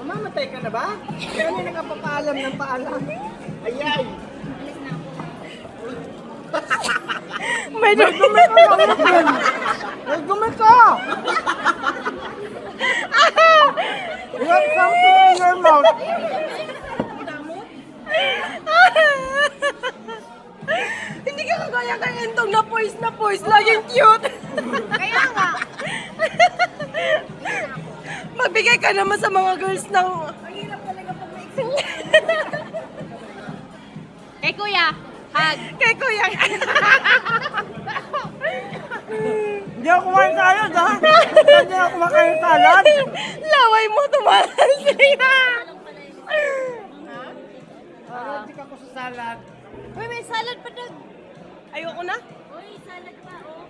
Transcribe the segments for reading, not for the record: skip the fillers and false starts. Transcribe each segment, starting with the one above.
Mamamatay ka na ba? Kanina ka papaalam ng paalam. Ayay! May dumi ka! May dumi ka! You have something in your mouth. Hindi ka kagaya kay Entong na poise, laging cute. Kaya nga. Magbigay ka naman sa mga girls ng... Ang hirap talaga pag may Kay kuya, hug. Kay kuya. Hindi ako kumain salad, ha? Hindi ako kumakain salad. Laway mo, tumalas siya. Allergic ako sa salad. Uy, may salad pa doon. Ayoko na. Uy, salad pa, oh.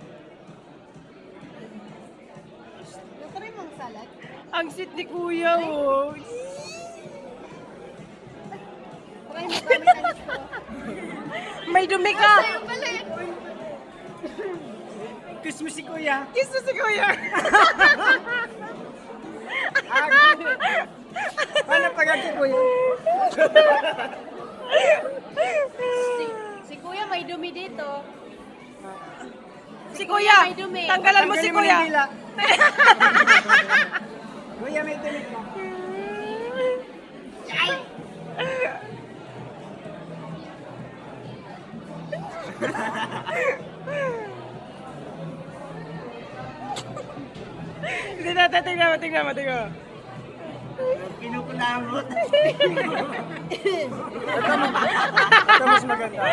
Try mo ang salad. Ang sweet ni kuya, oh. Try mo gamit ang gusto. May dumi ka. Kiss mo si kuya. Kiss mo si kuya. Paano pag si kuya? Si kuya may dumi dito. Si kuya. May dumi. Tanggalan mo si Tanggalin kuya. ng dila. Kuya, may dumi ka. Hindi na, tingnan mo. Kinukulamot. Ito mas maganda.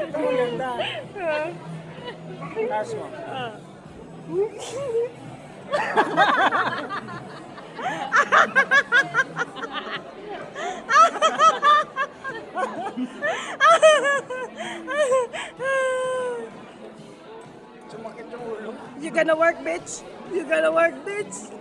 Ito maganda. Taas mo. Sumakit yung ulo. You gonna work, bitch? You gonna work, bitch?